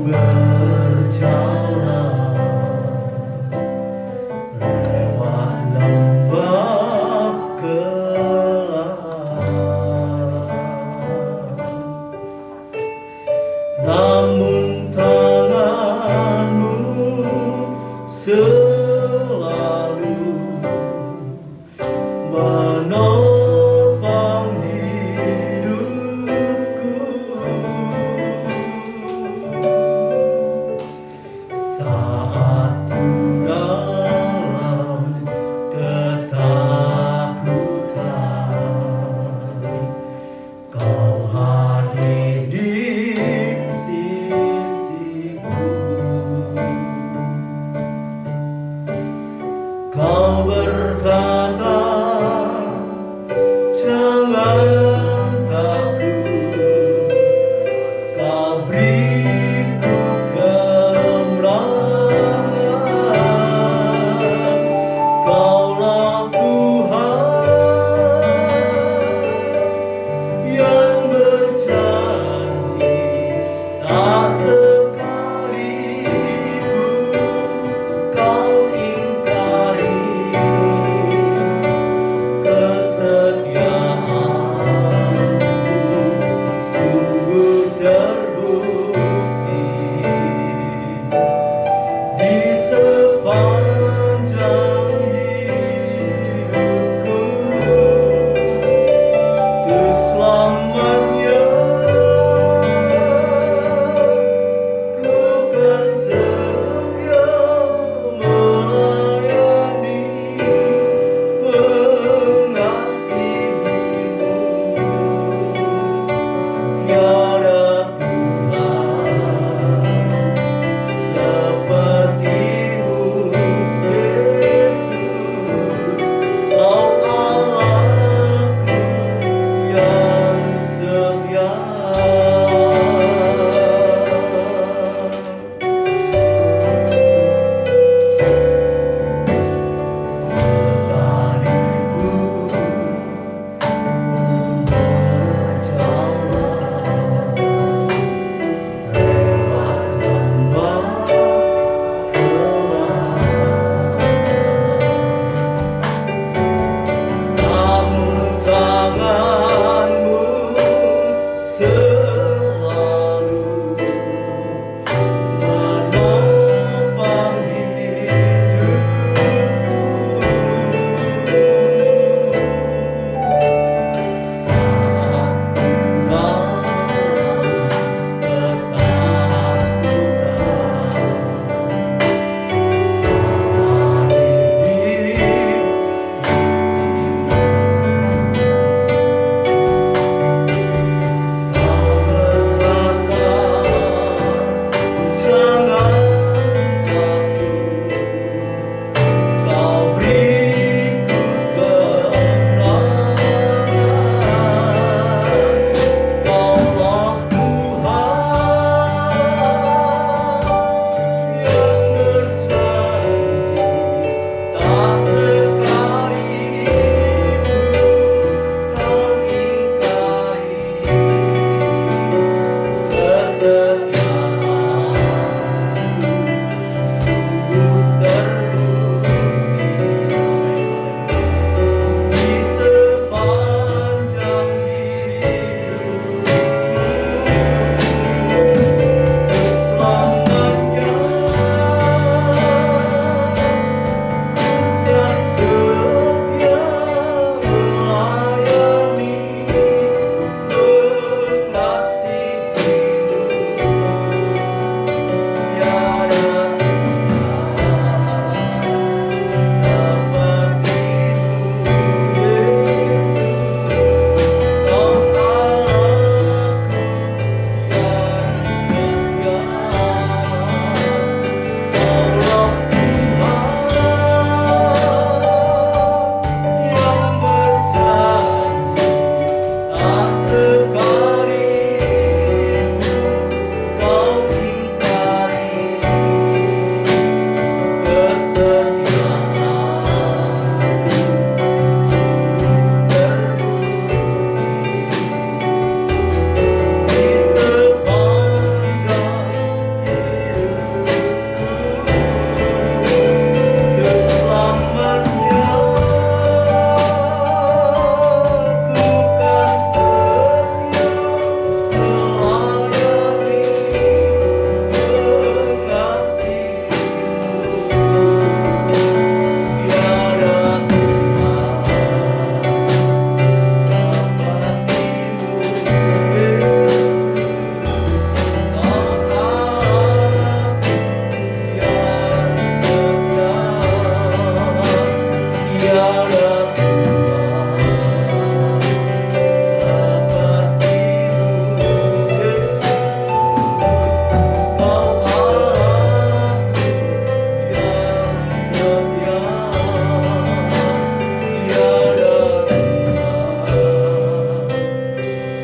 berjalan lewat lembah gelap, namun tanganmu selalu menopang hidupku.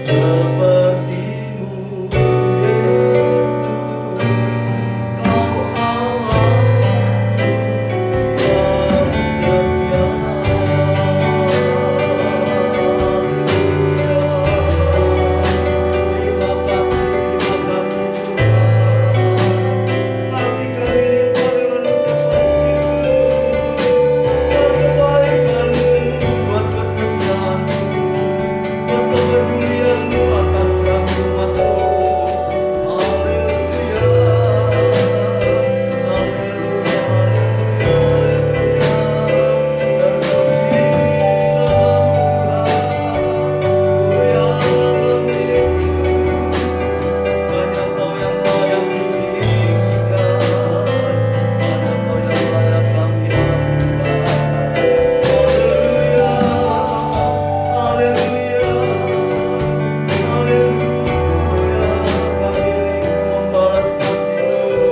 sepertimu Yesus, Kau Allah yang setia. Terima kasih Tuhan. Hati kami limpah dengan ucapan syukur buat kebaikan-Mu, buat kesetiaan-Mu, buat kepedulian-Mu atas kami umat-Mu. Haleluya, banyak Kau yang layak ditinggikan, banyak Kau yang layak kami agungkan. Haleluya, haleluya, kami rindu membalas kasih-Mu,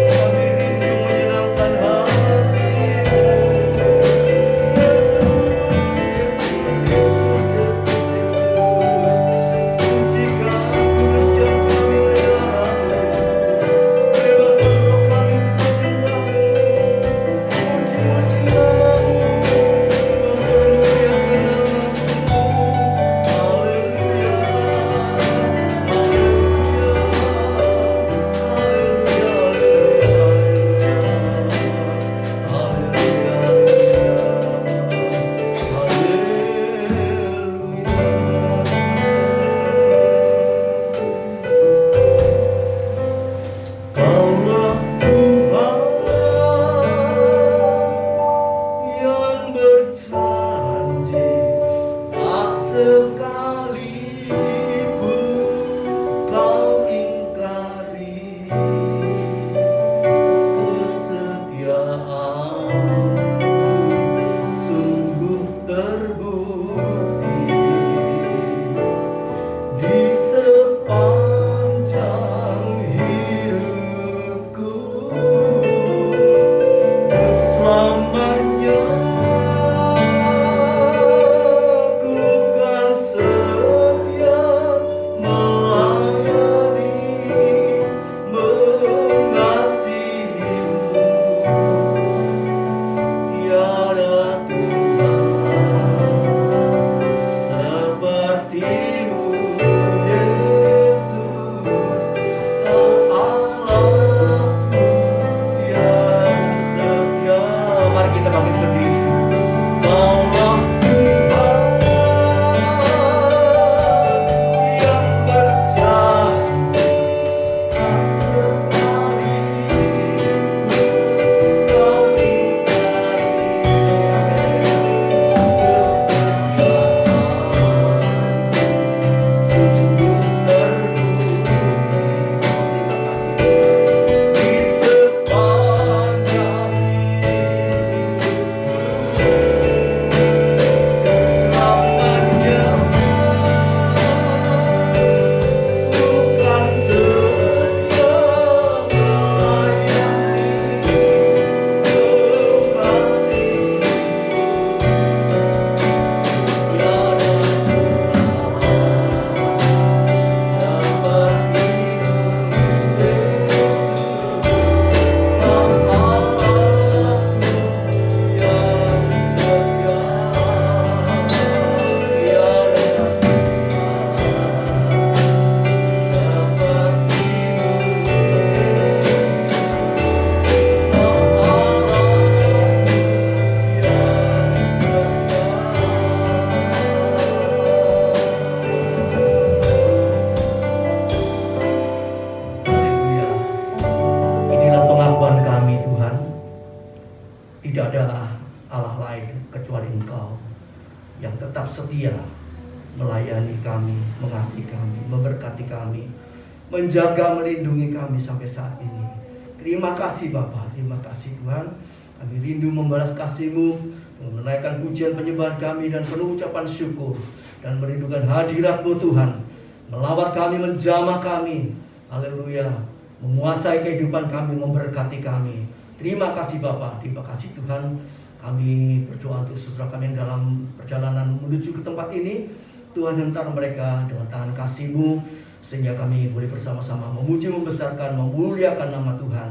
kami rindu menyenangkan hati-Mu. Sucikan kudus yang kami layani, bebaskan roh kami menyembah-Mu, puji-puji nama-Mu, memuliakan nama-Mu. Haleluya, Kaulah Tuhan yang berjanji, tak sekalipun Kau ingkari kesetiaan, sungguh terbukti di sepanjang hidupku, untuk selamanya ku kan setia melayani, mengasihi-Mu. Tiada Tuhan seperti-Mu Yesus, Allahku yang setia. Mari kita bangkit berdiri. Kaulah Tuhan yang berjanji, tak sekalipun Kau ingkari kesetiaan, sungguh terbukti. Terima kasih. Di sepanjang Tidak ada Allah lain kecuali Engkau yang tetap setia melayani kami, mengasihi kami, memberkati kami, menjaga, melindungi kami sampai saat ini. Terima kasih Bapa, terima kasih Tuhan. Kami rindu membalas kasih-Mu, menaikkan pujian penyembahan kami dan penuh ucapan syukur, dan merindukan hadirat-Mu Tuhan, melawat kami, menjamah kami. Haleluya, menguasai kehidupan kami, memberkati kami. Terima kasih Bapa, terima kasih Tuhan. Kami berdoa untuk saudara kami yang dalam perjalanan menuju ke tempat ini. Tuhan hentar mereka dengan tangan kasih-Mu, sehingga kami boleh bersama-sama memuji, membesarkan, memuliakan nama Tuhan.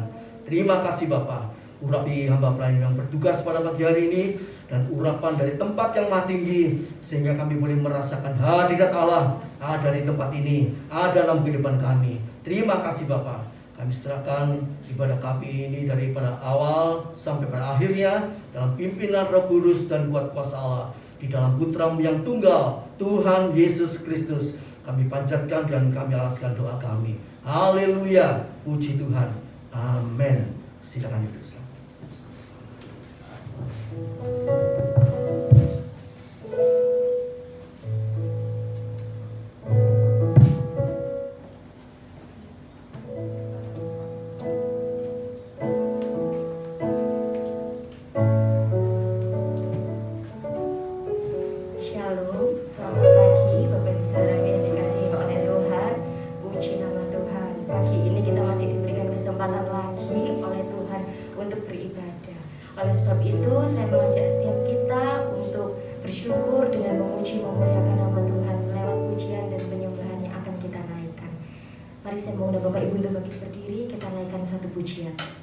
Terima kasih Bapa. Urapi hamba pelayan yang bertugas pada pagi hari ini, dan urapan dari tempat yang maha tinggi, sehingga kami boleh merasakan hadirat Allah ada di tempat ini, ada dalam kehidupan kami. Terima kasih Bapa. Kami serahkan ibadah kami ini daripada awal sampai pada akhirnya dalam pimpinan Roh Kudus dan kuat kuasa Allah, di dalam Putra-Mu yang tunggal, Tuhan Yesus Kristus. Kami panjatkan dan kami alaskan doa kami. Haleluya, puji Tuhan. Amin. Silakan duduk. Mari saya mohon Bapak Ibu untuk bangkit berdiri, kita naikkan satu pujian. Kita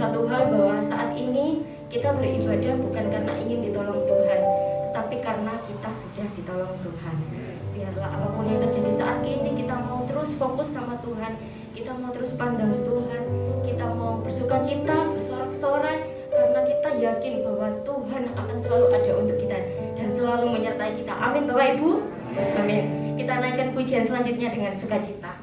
satu hal, bahwa saat ini kita beribadah bukan karena ingin ditolong Tuhan, tetapi karena kita sudah ditolong Tuhan. Biarlah apapun yang terjadi saat ini, kita mau terus fokus sama Tuhan, kita mau terus pandang Tuhan, kita mau bersukacita, bersorak-sorai, karena kita yakin bahwa Tuhan akan selalu ada untuk kita dan selalu menyertai kita. Amin Bapak Ibu. Amin. Kita naikkan pujian selanjutnya dengan sukacita.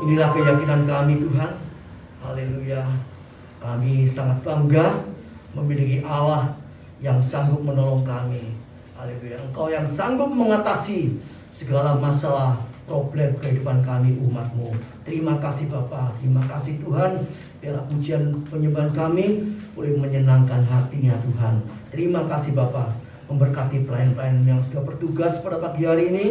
Inilah keyakinan kami Tuhan. Haleluya. Kami sangat bangga memiliki Allah yang sanggup menolong kami. Haleluya. Engkau yang sanggup mengatasi segala masalah, problem kehidupan kami umat-Mu. Terima kasih Bapa, terima kasih Tuhan. Biarlah pujian penyembahan kami boleh menyenangkan hatinya Tuhan. Terima kasih Bapa, memberkati pelayan-pelayan yang sudah bertugas pada pagi hari ini.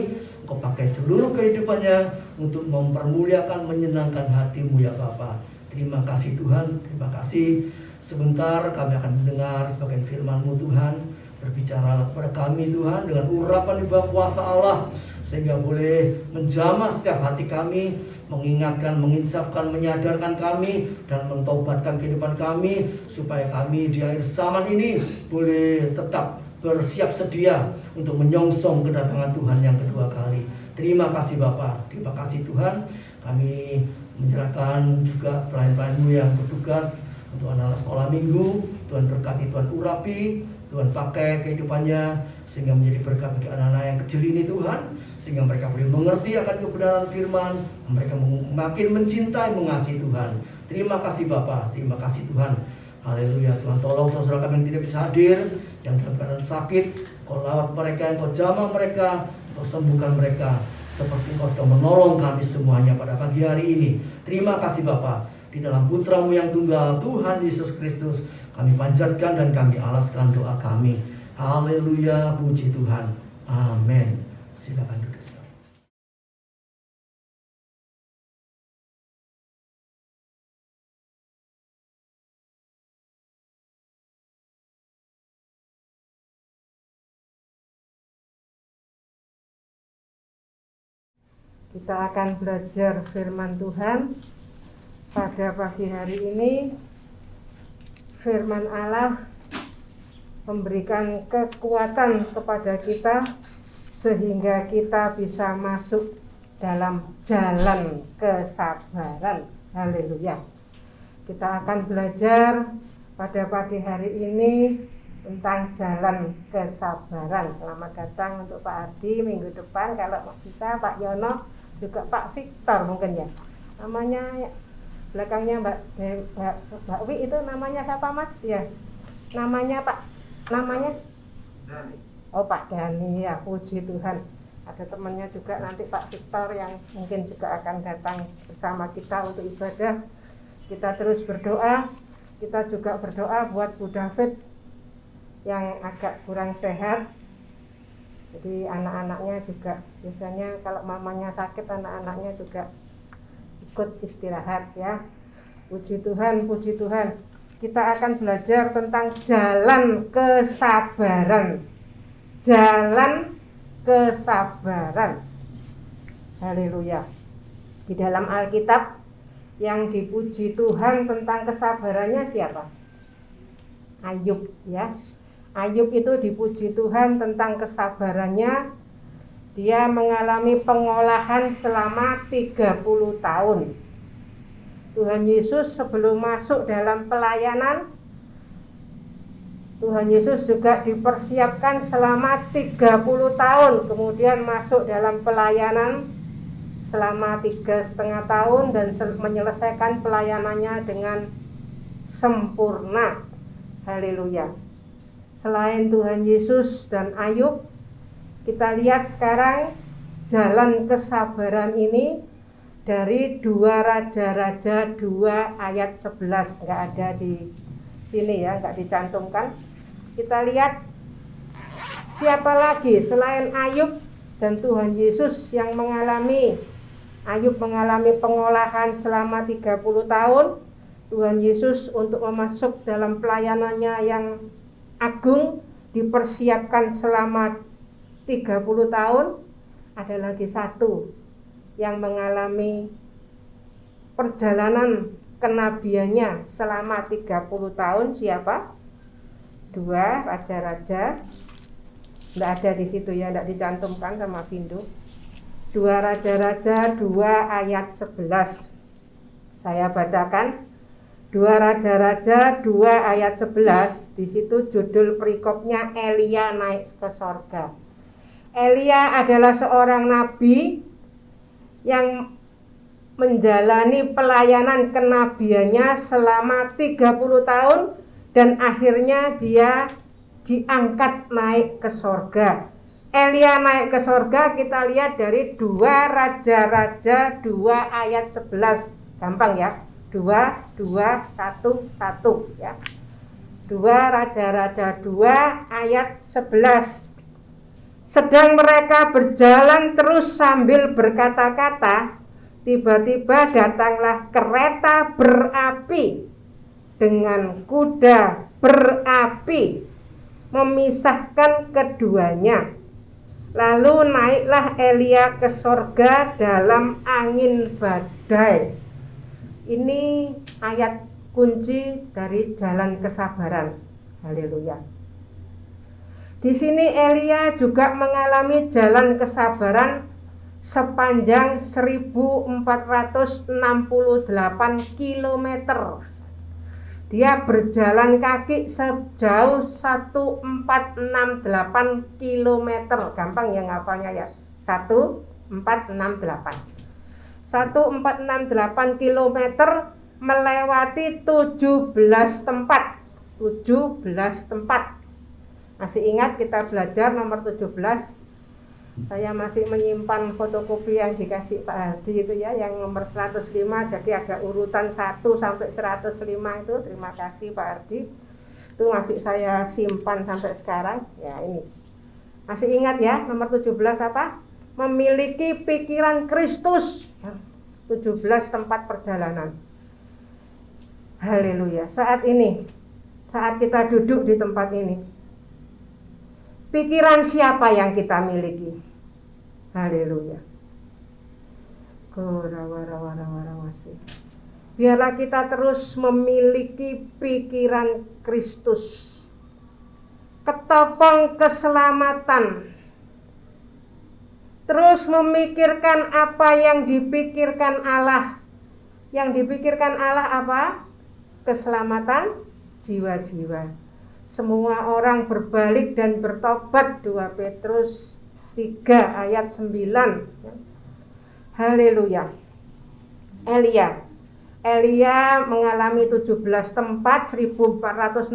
Engkau pakai seluruh kehidupannya untuk mempermuliakan, menyenangkan hati-Mu ya Bapa. Terima kasih Tuhan, terima kasih. Sebentar kami akan mendengar sebagian firman-Mu Tuhan. Berbicara kepada kami Tuhan dengan urapan ibadah kuasa Allah, sehingga boleh menjamah setiap hati kami, mengingatkan, menginsafkan, menyadarkan kami, dan mentobatkan kehidupan kami, supaya kami di akhir zaman ini boleh tetap bersiap sedia untuk menyongsong kedatangan Tuhan yang kedua kali. Terima kasih Bapa, terima kasih Tuhan. Kami menyerahkan juga pelayan-pelayan-Mu yang bertugas untuk anak-anak sekolah minggu. Tuhan berkati, Tuhan urapi, Tuhan pakai kehidupannya sehingga menjadi berkat bagi anak-anak yang kecil ini Tuhan, sehingga mereka boleh mengerti akan kebenaran firman, mereka makin mencintai, mengasihi Tuhan. Terima kasih Bapa, terima kasih Tuhan. Haleluya. Tuhan tolong saudara kami yang tidak bisa hadir, yang dalam keadaan sakit, Kau lawat mereka, Kau jamah mereka, Kau sembuhkan mereka, seperti Kau sudah menolong kami semuanya pada pagi hari ini. Terima kasih Bapa. Di dalam Putra-Mu yang tunggal, Tuhan Yesus Kristus, kami panjatkan dan kami alaskan doa kami. Haleluya, puji Tuhan. Amin. Silakan duduk. Kita akan belajar firman Tuhan pada pagi hari ini. Firman Allah memberikan kekuatan kepada kita sehingga kita bisa masuk dalam jalan kesabaran. Haleluya. Kita akan belajar pada pagi hari ini tentang jalan kesabaran. Selamat datang untuk Pak Ardi minggu depan, kalau bisa Pak Yono, juga Pak Victor mungkin ya. Namanya belakangnya Mbak Wi itu namanya siapa Mas? Ya. Namanya Pak, namanya Dani. Oh Pak Dani ya, puji Tuhan. Ada temannya juga nanti Pak Victor yang mungkin juga akan datang bersama kita untuk ibadah. Kita terus berdoa. Kita juga berdoa buat Bu David yang agak kurang sehat. Jadi anak-anaknya juga biasanya kalau mamanya sakit, anak-anaknya juga ikut istirahat ya. Puji Tuhan, puji Tuhan. Kita akan belajar tentang jalan kesabaran. Jalan kesabaran. Haleluya. Di dalam Alkitab yang dipuji Tuhan tentang kesabarannya siapa? Ayub ya. Ayub itu dipuji Tuhan tentang kesabarannya. Dia mengalami pengolahan selama 30 tahun. Tuhan Yesus sebelum masuk dalam pelayanan, Tuhan Yesus juga dipersiapkan selama 30 tahun. Kemudian masuk dalam pelayanan selama 3,5 tahun dan menyelesaikan pelayanannya dengan sempurna. Haleluya. Selain Tuhan Yesus dan Ayub, kita lihat sekarang jalan kesabaran ini dari 2 Raja-Raja 2 ayat 11. Nggak ada di sini ya, nggak dicantumkan. Kita lihat siapa lagi selain Ayub dan Tuhan Yesus yang mengalami. Ayub mengalami pengolahan selama 30 tahun. Tuhan Yesus untuk memasuk dalam pelayanannya yang agung dipersiapkan selama 30 tahun. Ada lagi satu yang mengalami perjalanan kenabiannya selama 30 tahun. Siapa? 2 Raja-Raja. Tidak ada di situ ya, tidak dicantumkan sama Pindu. 2 Raja-Raja 2 ayat 11. Saya bacakan. 2 Raja-Raja 2 ayat 11. Di situ judul perikopnya Elia naik ke sorga. Elia adalah seorang nabi yang menjalani pelayanan kenabiannya selama 30 tahun dan akhirnya dia diangkat naik ke sorga. Elia naik ke sorga kita lihat dari 2 Raja-Raja 2 ayat 11. Gampang ya, 2, 2, 1, 1 ya. 2 Raja-Raja 2 ayat 11. Sedang mereka berjalan terus sambil berkata-kata, tiba-tiba datanglah kereta berapi dengan kuda berapi memisahkan keduanya. Lalu naiklah Elia ke sorga dalam angin badai. Ini ayat kunci dari jalan kesabaran. Haleluya. Di sini Elia juga mengalami jalan kesabaran sepanjang 1468 km. Dia berjalan kaki sejauh 1468 km. Gampang ya ngapalnya ya. 1468. 1468 km melewati 17 tempat. 17 tempat. Masih ingat kita belajar nomor 17? Saya masih menyimpan fotokopi yang dikasih Pak Hadi itu ya, yang nomor 105, jadi ada urutan 1 sampai 105 itu. Terima kasih Pak Hadi. Itu masih saya simpan sampai sekarang. Ya ini. Masih ingat ya, nomor 17 apa? Memiliki pikiran Kristus. 17 tempat perjalanan. Haleluya. Saat ini, saat kita duduk di tempat ini, pikiran siapa yang kita miliki? Haleluya. Biarlah kita terus memiliki pikiran Kristus, ketopong keselamatan, terus memikirkan apa yang dipikirkan Allah. Yang dipikirkan Allah apa? Keselamatan jiwa-jiwa. Semua orang berbalik dan bertobat, 2 Petrus 3 ayat 9. Haleluya. Elia mengalami 17 tempat 1468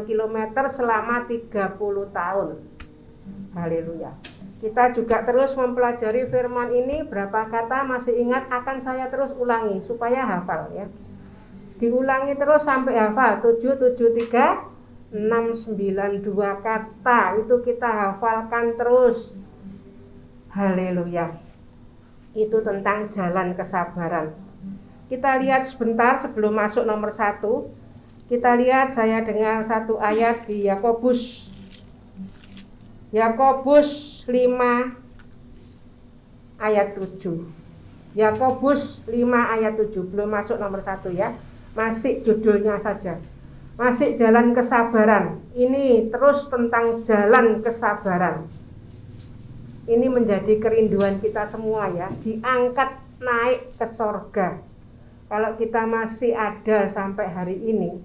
km selama 30 tahun. Haleluya. Kita juga terus mempelajari firman ini. Berapa kata masih ingat, akan saya terus ulangi supaya hafal ya. Diulangi terus sampai hafal. 773 692 kata itu kita hafalkan terus. Haleluya. Itu tentang jalan kesabaran. Kita lihat sebentar sebelum masuk nomor 1. Kita lihat, saya dengar satu ayat di Yakobus 5 ayat 7. Yakobus 5 ayat 7. Belum masuk nomor 1 ya. Masih judulnya saja. Masih jalan kesabaran. Ini terus tentang jalan kesabaran. Ini menjadi kerinduan kita semua ya, diangkat naik ke sorga. Kalau kita masih ada sampai hari ini,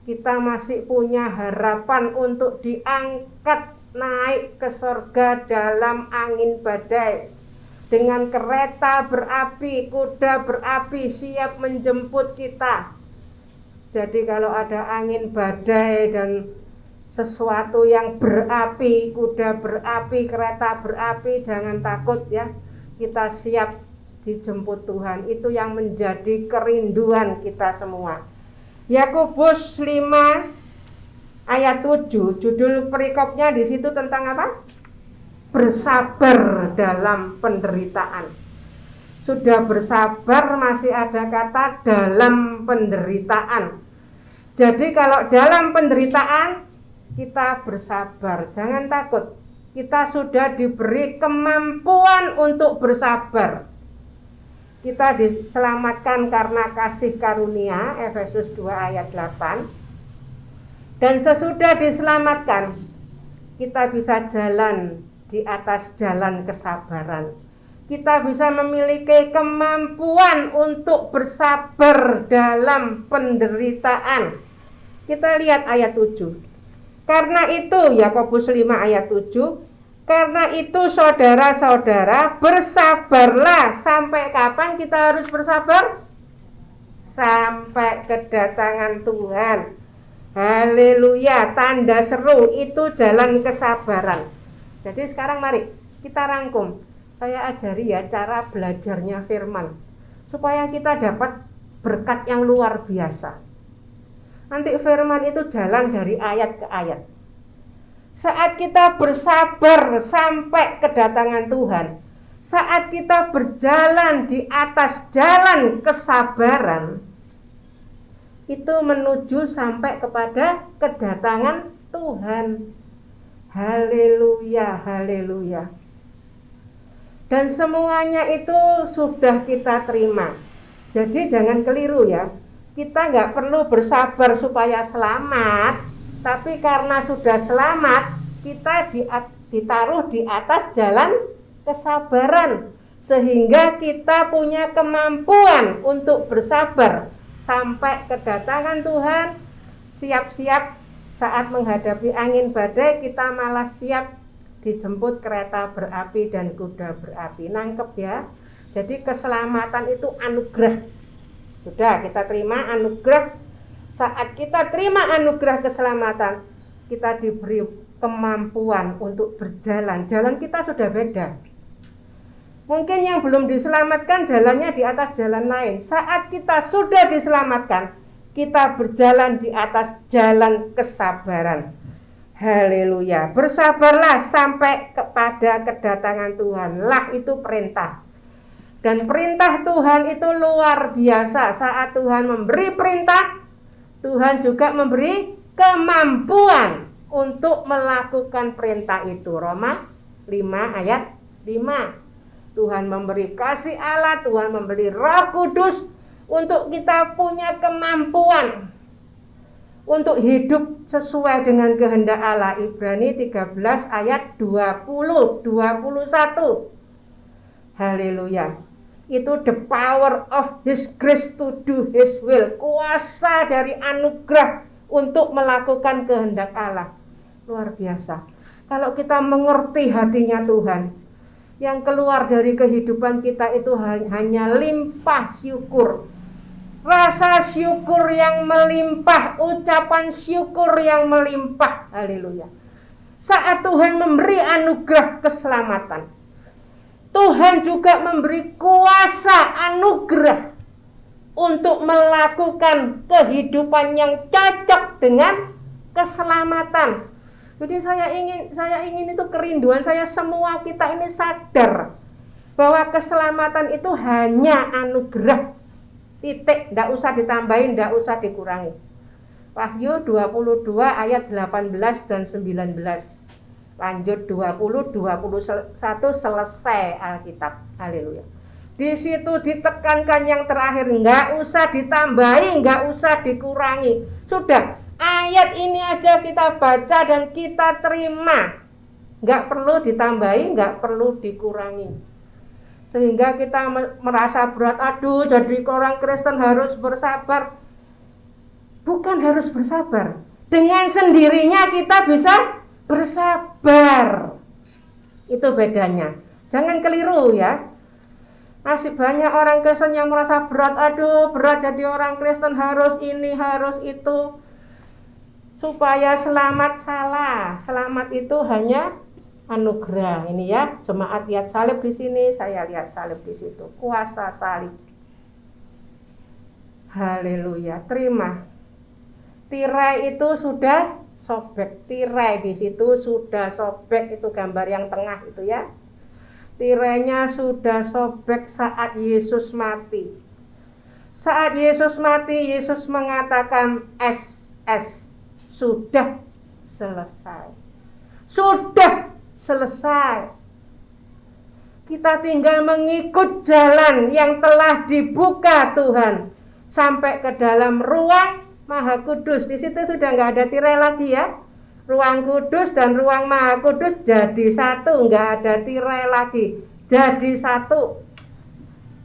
kita masih punya harapan untuk diangkat naik ke sorga dalam angin badai. Dengan kereta berapi, kuda berapi siap menjemput kita. Jadi kalau ada angin badai dan sesuatu yang berapi, kuda berapi, kereta berapi, jangan takut ya. Kita siap dijemput Tuhan. Itu yang menjadi kerinduan kita semua. Yakobus 5 ayat 7, judul perikopnya di situ tentang apa? Bersabar dalam penderitaan. Sudah bersabar, masih ada kata dalam penderitaan. Jadi kalau dalam penderitaan kita bersabar, jangan takut. Kita sudah diberi kemampuan untuk bersabar. Kita diselamatkan karena kasih karunia, Efesus 2 ayat 8. Dan sesudah diselamatkan, kita bisa jalan di atas jalan kesabaran. Kita bisa memiliki kemampuan untuk bersabar dalam penderitaan. Kita lihat ayat 7. Karena itu, Yakobus 5 ayat 7, Karena itu saudara-saudara, bersabarlah. Sampai kapan kita harus bersabar? Sampai kedatangan Tuhan. Haleluya, tanda seru itu jalan kesabaran. Jadi sekarang mari kita rangkum. Saya ajari ya cara belajarnya firman, supaya kita dapat berkat yang luar biasa. Nanti firman itu jalan dari ayat ke ayat. Saat kita bersabar sampai kedatangan Tuhan, saat kita berjalan di atas jalan kesabaran, itu menuju sampai kepada kedatangan Tuhan. Haleluya, haleluya. Dan semuanya itu sudah kita terima. Jadi jangan keliru ya. Kita nggak perlu bersabar supaya selamat, tapi karena sudah selamat, kita ditaruh di atas jalan kesabaran, sehingga kita punya kemampuan untuk bersabar sampai kedatangan Tuhan. Siap-siap saat menghadapi angin badai, kita malah siap dijemput kereta berapi dan kuda berapi. Nangkep ya. Jadi keselamatan itu anugerah. Sudah kita terima anugerah. Saat kita terima anugerah keselamatan, kita diberi kemampuan untuk berjalan. Jalan kita sudah beda. Mungkin yang belum diselamatkan jalannya di atas jalan lain. Saat kita sudah diselamatkan, kita berjalan di atas jalan kesabaran. Haleluya. Bersabarlah sampai kepada kedatangan Tuhan. Lah itu perintah. Dan perintah Tuhan itu luar biasa. Saat Tuhan memberi perintah, Tuhan juga memberi kemampuan untuk melakukan perintah itu. Roma 5 ayat 5. Tuhan memberi kasih Allah, Tuhan memberi Roh Kudus untuk kita punya kemampuan untuk hidup sesuai dengan kehendak Allah. Ibrani 13 ayat 20, 21. Haleluya. Itu the power of His grace to do His will. Kuasa dari anugerah untuk melakukan kehendak Allah. Luar biasa. Kalau kita mengerti hatinya Tuhan, yang keluar dari kehidupan kita itu hanya limpah syukur. Rasa syukur yang melimpah, ucapan syukur yang melimpah. Haleluya. Saat Tuhan memberi anugerah keselamatan, Tuhan juga memberi kuasa anugerah untuk melakukan kehidupan yang cocok dengan keselamatan. Jadi saya ingin itu kerinduan saya, semua kita ini sadar bahwa keselamatan itu hanya anugerah. Titik, tidak usah ditambahin, tidak usah dikurangi. Wahyu 22 ayat 18 dan 19. Lanjut 20, 21 selesai Alkitab. Haleluya. Di situ ditekankan yang terakhir, enggak usah ditambahi, enggak usah dikurangi. Sudah, ayat ini aja kita baca dan kita terima. Enggak perlu ditambahi, enggak perlu dikurangi. Sehingga kita merasa berat, aduh jadi orang Kristen harus bersabar. Bukan harus bersabar. Dengan sendirinya kita bisa bersabar. Itu bedanya. Jangan keliru ya. Masih banyak orang Kristen yang merasa berat. Aduh berat jadi orang Kristen, harus ini harus itu. Supaya selamat, salah. Selamat itu hanya anugerah. Ini ya, jemaat lihat salib di sini, saya lihat salib di situ. Kuasa salib. Haleluya. Terima. Tirai itu sudah sobek, tirai di situ sudah sobek, itu gambar yang tengah itu ya. Tirainya sudah sobek saat Yesus mati. Saat Yesus mati, Yesus mengatakan sudah selesai. Sudah selesai. Kita tinggal mengikut jalan yang telah dibuka Tuhan sampai ke dalam ruang Maha Kudus. Di situ sudah nggak ada tirai lagi ya. Ruang kudus dan ruang Maha Kudus jadi satu, nggak ada tirai lagi. Jadi satu.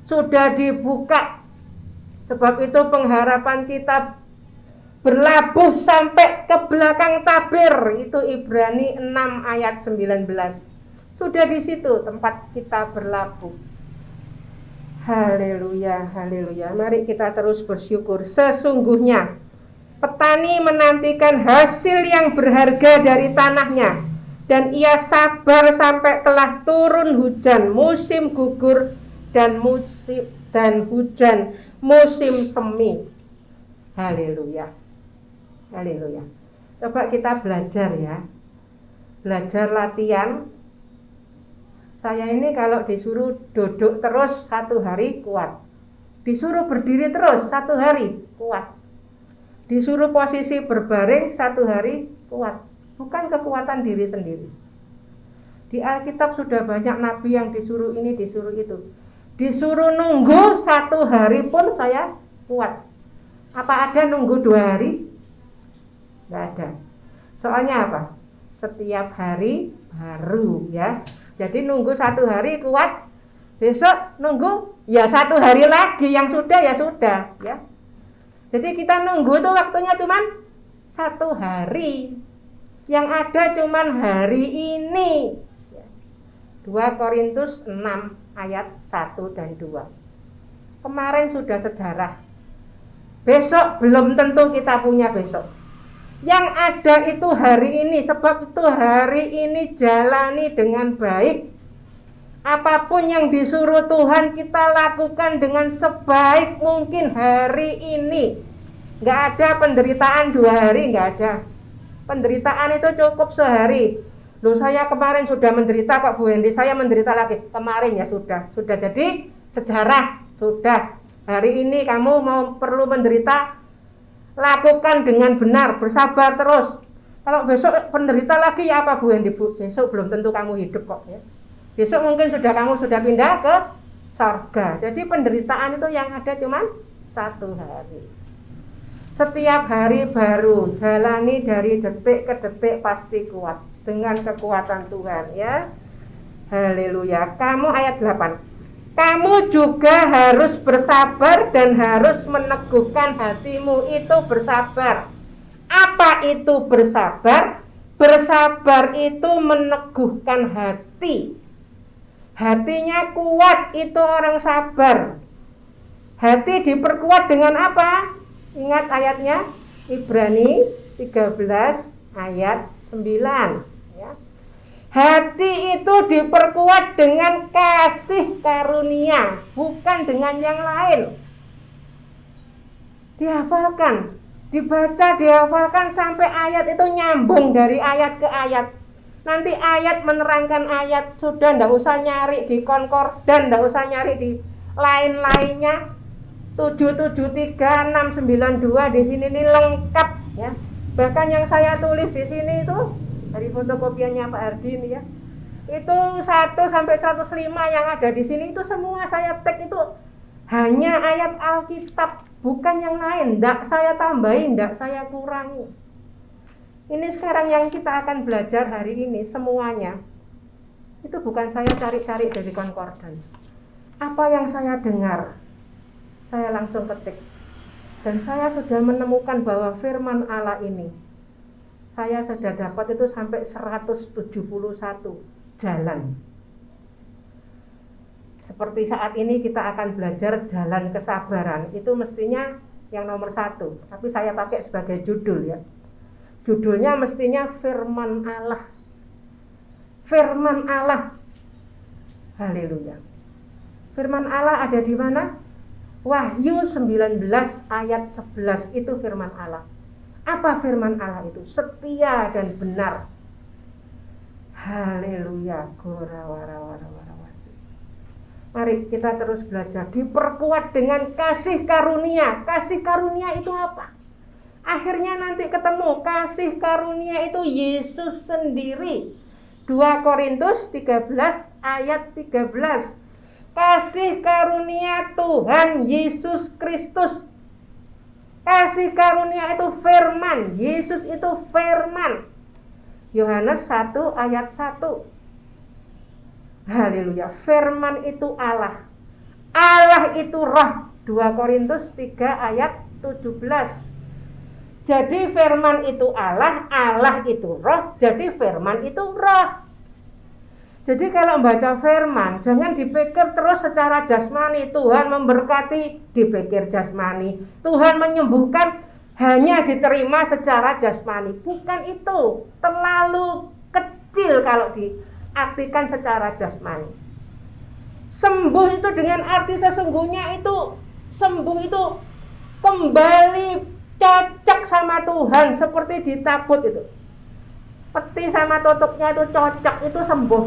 Sudah dibuka. Sebab itu pengharapan kita berlabuh sampai ke belakang tabir. Itu Ibrani 6 ayat 19. Sudah di situ tempat kita berlabuh. Haleluya, haleluya. Mari kita terus bersyukur. Sesungguhnya petani menantikan hasil yang berharga dari tanahnya, dan ia sabar sampai telah turun hujan musim gugur dan hujan musim semi. Haleluya. Haleluya. Coba kita belajar ya. Belajar latihan. Saya ini kalau disuruh duduk terus 1 hari kuat. Disuruh berdiri terus 1 hari kuat. Disuruh posisi berbaring 1 hari kuat. Bukan kekuatan diri sendiri. Di Alkitab sudah banyak nabi yang disuruh ini, disuruh itu. Disuruh nunggu 1 hari pun saya kuat. Apa ada nunggu 2 hari? Nggak ada. Soalnya apa? Setiap hari baru ya. Jadi nunggu 1 hari kuat, besok nunggu ya 1 hari lagi, yang sudah ya sudah ya. Jadi kita nunggu tuh waktunya cuman 1 hari. Yang ada cuman hari ini. 2 Korintus 6 ayat 1 dan 2. Kemarin sudah sejarah. Besok belum tentu kita punya besok. Yang ada itu hari ini, sebab itu hari ini jalani dengan baik. Apapun yang disuruh Tuhan kita lakukan dengan sebaik mungkin hari ini. Nggak ada penderitaan 2 hari, nggak ada. Penderitaan itu cukup sehari. Loh, saya kemarin sudah menderita kok Bu Hendy, saya menderita lagi. Kemarin ya sudah jadi sejarah, sudah. Hari ini kamu mau perlu menderita, lakukan dengan benar, bersabar terus. Kalau besok penderita lagi ya apa Bu Hendy? Besok belum tentu kamu hidup kok ya. Besok mungkin kamu sudah pindah ke surga. Jadi penderitaan itu yang ada cuman 1 hari. Setiap hari baru, jalani dari detik ke detik pasti kuat dengan kekuatan Tuhan ya. Haleluya. Kamu ayat 8. Kamu juga harus bersabar dan harus meneguhkan hatimu. Itu bersabar. Apa itu bersabar? Bersabar itu meneguhkan hati. Hatinya kuat, itu orang sabar. Hati diperkuat dengan apa? Ingat ayatnya, Ibrani 13 ayat 9 ya. Hati itu diperkuat dengan kasih karunia, bukan dengan yang lain. Dihafalkan, dibaca, dihafalkan sampai ayat itu nyambung dari ayat ke ayat. Nanti ayat menerangkan ayat, sudah ndak usah nyari di konkordan, ndak usah nyari di lain-lainnya. 773 692 di sini ini lengkap ya. Bahkan yang saya tulis di sini itu dari fotokopiannya Pak Hardi ini ya. Itu 1 sampai 105 yang ada di sini itu semua saya tag itu hanya ayat Alkitab, bukan yang lain. Ndak saya tambahin, ndak saya kurangi. Ini sekarang yang kita akan belajar hari ini semuanya. Itu bukan saya cari-cari dari konkordan. Apa yang saya dengar, saya langsung ketik. Dan saya sudah menemukan bahwa firman Allah ini, saya sudah dapat itu sampai 171 jalan. Seperti saat ini kita akan belajar jalan kesabaran. Itu mestinya yang nomor 1. Tapi saya pakai sebagai judul ya. Judulnya mestinya firman Allah. Firman Allah. Haleluya. Firman Allah ada di mana? Wahyu 19 ayat 11 itu firman Allah. Apa firman Allah itu? Setia dan benar. Haleluya. Mari kita terus belajar. Diperkuat dengan kasih karunia. Kasih karunia itu apa? Akhirnya nanti ketemu kasih karunia itu Yesus sendiri. 2 Korintus 13 ayat 13. Kasih karunia Tuhan Yesus Kristus. Kasih karunia itu firman. Yesus itu firman. Yohanes 1 ayat 1. Haleluya. Firman itu Allah. Allah itu roh. 2 Korintus 3 ayat 17. Jadi firman itu Allah, Allah itu roh, jadi firman itu roh. Jadi kalau membaca firman, jangan dipikir terus secara jasmani. Tuhan memberkati, dipikir jasmani. Tuhan menyembuhkan, hanya diterima secara jasmani. Bukan itu, terlalu kecil kalau diartikan secara jasmani. Sembuh itu dengan arti sesungguhnya itu, sembuh itu kembali cocok sama Tuhan, seperti ditabut itu. Peti sama tutupnya itu cocok, itu sembuh.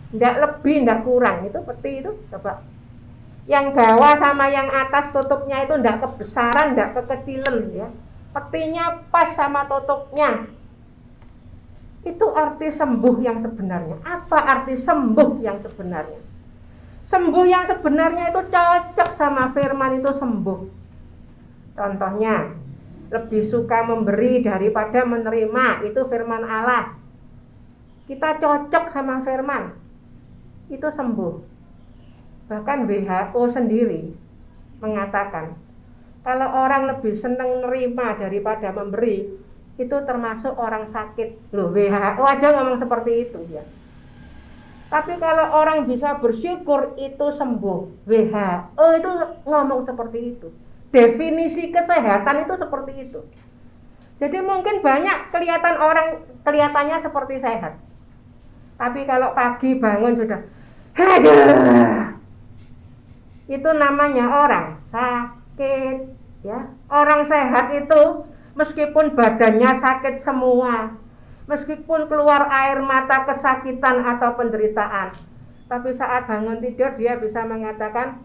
Nggak lebih, nggak kurang. Itu peti itu, coba. Yang bawah sama yang atas tutupnya itu nggak kebesaran, nggak kekecilan ya. Petinya pas sama tutupnya. Itu arti sembuh yang sebenarnya. Apa arti sembuh yang sebenarnya? Sembuh yang sebenarnya itu cocok sama firman itu sembuh. Contohnya, lebih suka memberi daripada menerima, itu firman Allah. Kita cocok sama firman, itu sembuh. Bahkan WHO sendiri mengatakan, kalau orang lebih senang menerima daripada memberi, itu termasuk orang sakit. Loh, WHO aja ngomong seperti itu ya. Tapi kalau orang bisa bersyukur, itu sembuh. WHO itu ngomong seperti itu. Definisi kesehatan itu seperti itu. Jadi mungkin banyak kelihatan orang kelihatannya seperti sehat. Tapi kalau pagi bangun sudah, aduh, itu namanya orang sakit ya. Orang sehat itu meskipun badannya sakit semua, meskipun keluar air mata kesakitan atau penderitaan, tapi saat bangun tidur dia bisa mengatakan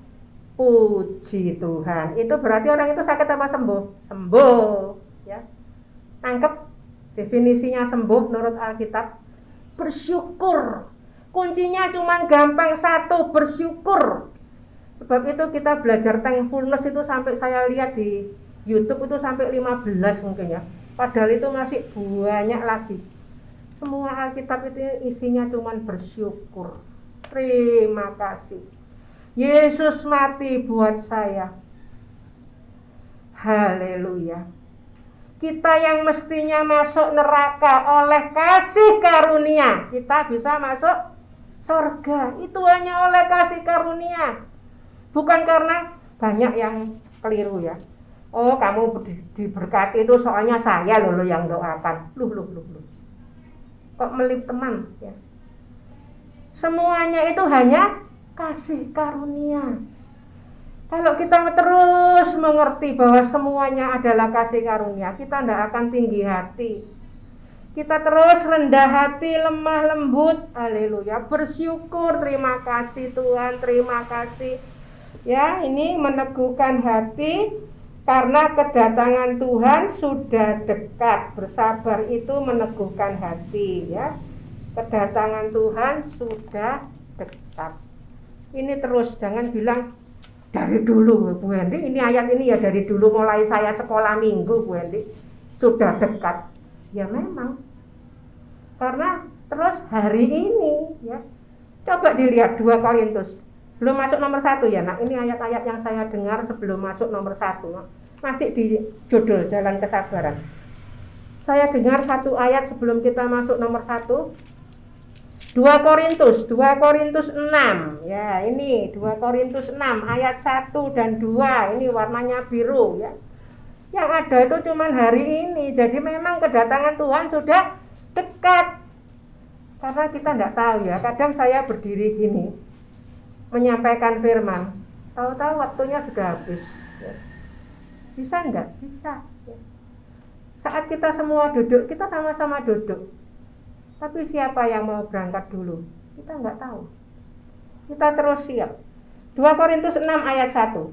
puji Tuhan. Itu berarti orang itu sakit apa sembuh? Sembuh ya. Tangkep definisinya sembuh menurut Alkitab? Bersyukur. Kuncinya cuma gampang satu, bersyukur. Sebab itu kita belajar thankfulness itu sampai saya lihat di YouTube itu sampai 15 mungkin ya. Padahal itu masih banyak lagi. Semua Alkitab itu isinya cuma bersyukur. Terima kasih. Yesus mati buat saya. Haleluya. Kita yang mestinya masuk neraka oleh kasih karunia, kita bisa masuk surga. Itu hanya oleh kasih karunia. Bukan karena banyak yang keliru ya. Oh, kamu diberkati itu soalnya saya loh yang doakan. Loh. Kok melip teman ya. Semuanya itu hanya kasih karunia. Kalau kita terus mengerti bahwa semuanya adalah kasih karunia, kita tidak akan tinggi hati. Kita terus rendah hati, lemah lembut, haleluya, bersyukur, terima kasih Tuhan, terima kasih. Ya, ini meneguhkan hati karena kedatangan Tuhan sudah dekat. Bersabar itu meneguhkan hati ya. Kedatangan Tuhan sudah dekat. Ini terus, jangan bilang dari dulu Bu Hendy, ini ayat ini ya dari dulu mulai saya sekolah minggu Bu Hendy sudah dekat. Ya memang, karena terus hari ini ya. Coba dilihat 2 Korintus, belum masuk nomor 1 ya nak. Ini ayat-ayat yang saya dengar sebelum masuk nomor 1, masih di judul Jalan Kesabaran. Saya dengar 1 ayat sebelum kita masuk nomor 1. 2 Korintus 6 ya, ini 2 Korintus 6 ayat 1 dan 2, ini warnanya biru ya. Yang ada itu cuman hari ini. Jadi memang kedatangan Tuhan sudah dekat. Karena kita enggak tahu ya, kadang saya berdiri gini menyampaikan firman, tahu-tahu waktunya sudah habis ya. Bisa enggak? Bisa ya. Saat kita semua duduk, kita sama-sama duduk. Tapi siapa yang mau berangkat dulu? Kita enggak tahu. Kita terus siap. 2 Korintus 6 ayat 1.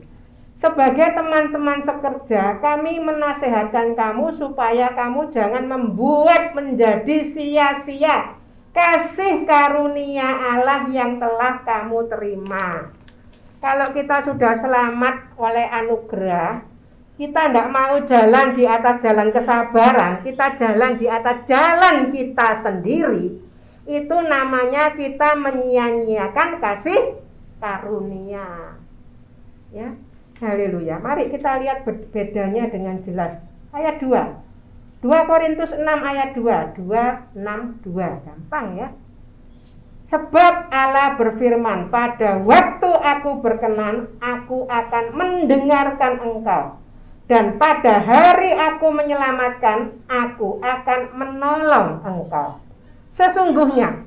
Sebagai teman-teman sekerja, kami menasehatkan kamu supaya kamu jangan membuat menjadi sia-sia kasih karunia Allah yang telah kamu terima. Kalau kita sudah selamat oleh anugerah, kita tidak mau jalan di atas jalan kesabaran, kita jalan di atas jalan kita sendiri. Itu namanya kita menyia-nyiakan kasih karunia. Ya, haleluya. Mari kita lihat bedanya dengan jelas. Ayat 2. 2 Korintus 6 ayat 2. 2, 6, 2. Gampang ya. Sebab Allah berfirman, pada waktu aku berkenan, aku akan mendengarkan engkau. Dan pada hari aku menyelamatkan, aku akan menolong engkau. Sesungguhnya,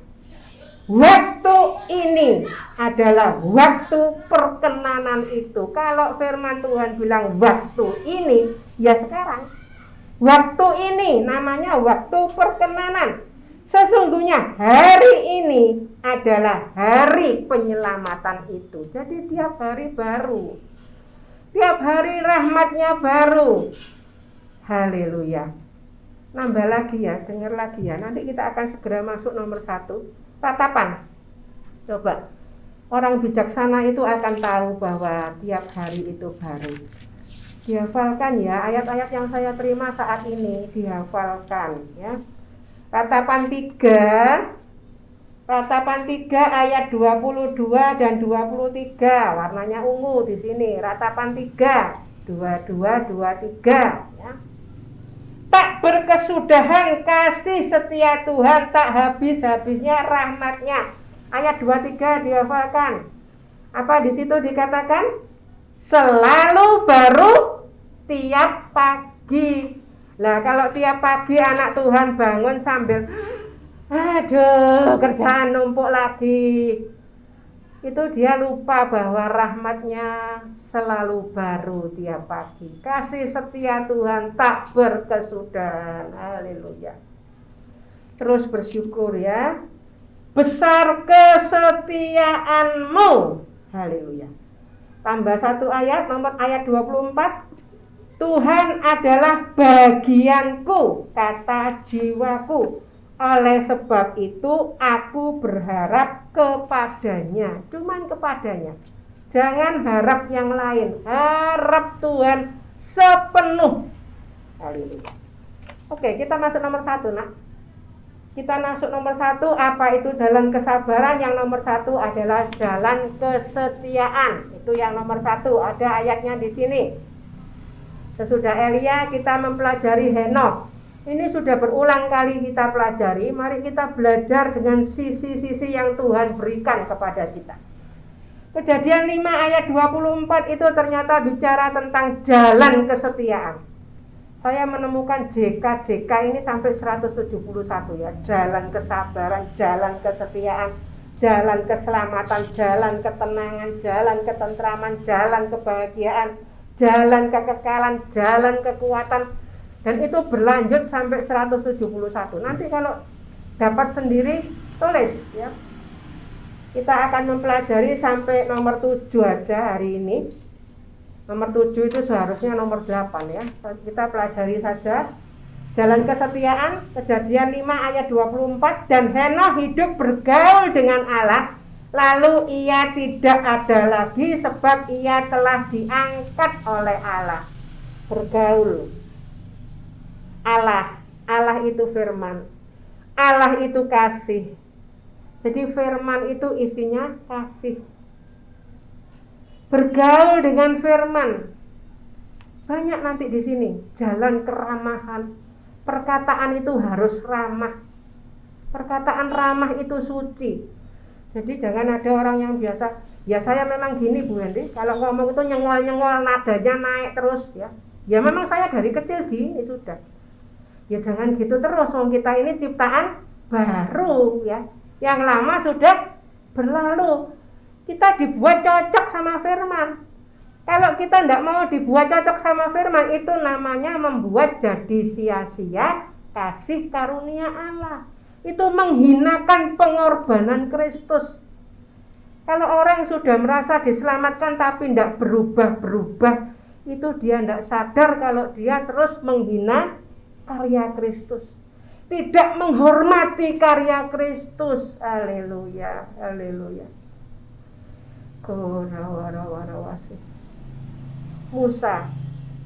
waktu ini adalah waktu perkenanan itu. Kalau firman Tuhan bilang waktu ini, ya sekarang. Waktu ini namanya waktu perkenanan. Sesungguhnya hari ini adalah hari penyelamatan itu. Jadi tiap hari baru. Tiap hari rahmatnya baru. Haleluya. Nambah lagi ya, dengar lagi ya. Nanti kita akan segera masuk nomor 1. Tatapan. Coba. Orang bijaksana itu akan tahu bahwa tiap hari itu baru. Dihafalkan ya, ayat-ayat yang saya terima saat ini dihafalkan ya. Tatapan 3 ayat 22 dan 23, warnanya ungu di sini. Ratapan 3 22 23 ya. Tak berkesudahan kasih setia Tuhan, tak habis-habisnya rahmatnya. Ayat 23 dihafalkan. Apa di situ dikatakan? Selalu baru tiap pagi. Lah kalau tiap pagi anak Tuhan bangun sambil aduh kerjaan numpuk lagi, itu dia lupa bahwa rahmatnya selalu baru tiap pagi. Kasih setia Tuhan tak berkesudahan. Haleluya. Terus bersyukur ya. Besar kesetiaanmu. Haleluya. Tambah 1 ayat, nomor ayat 24. Tuhan adalah bagianku, kata jiwaku. Oleh sebab itu aku berharap kepadanya. Cuman kepadanya. Jangan harap yang lain. Harap Tuhan sepenuh. Haleluya. Oke, kita masuk nomor 1, nak. Kita masuk nomor 1. Apa itu jalan kesabaran? Yang nomor 1 adalah jalan kesetiaan. Itu yang nomor 1. Ada ayatnya di sini. Sesudah Elia kita mempelajari Henokh. Ini sudah berulang kali kita pelajari. Mari kita belajar dengan sisi-sisi yang Tuhan berikan kepada kita. Kejadian 5 ayat 24 itu ternyata bicara tentang jalan kesetiaan. Saya menemukan JK ini sampai 171 ya. Jalan kesabaran, jalan kesetiaan, jalan keselamatan, jalan ketenangan, jalan ketentraman, jalan kebahagiaan, jalan kekekalan, jalan kekuatan. Dan itu berlanjut sampai 171. Nanti kalau dapat sendiri tulis ya. Kita akan mempelajari sampai nomor 7 aja hari ini. Nomor 7 itu seharusnya nomor 8 ya. Kita pelajari saja. Jalan kesetiaan, Kejadian 5 ayat 24. Dan Henokh hidup bergaul dengan Allah, lalu ia tidak ada lagi sebab ia telah diangkat oleh Allah. Bergaul. Allah itu firman. Allah itu kasih. Jadi firman itu isinya kasih. Bergaul dengan firman. Banyak nanti di sini jalan keramahan. Perkataan itu harus ramah. Perkataan ramah itu suci. Jadi jangan ada orang yang biasa, ya saya memang gini Bu Hendy, kalau ngomong itu nyengol-nyengol, nadanya naik terus ya. Ya memang saya dari kecil gini sudah. Ya jangan gitu terus, wong kita ini ciptaan baru ya. Yang lama sudah berlalu. Kita dibuat cocok sama firman. Kalau kita tidak mau dibuat cocok sama firman, itu namanya membuat jadi sia-sia kasih karunia Allah. Itu menghinakan pengorbanan Kristus. Kalau orang sudah merasa diselamatkan tapi tidak berubah-berubah, itu dia tidak sadar kalau dia terus menghina karya Kristus. Tidak menghormati karya Kristus. Haleluya, haleluya. Musa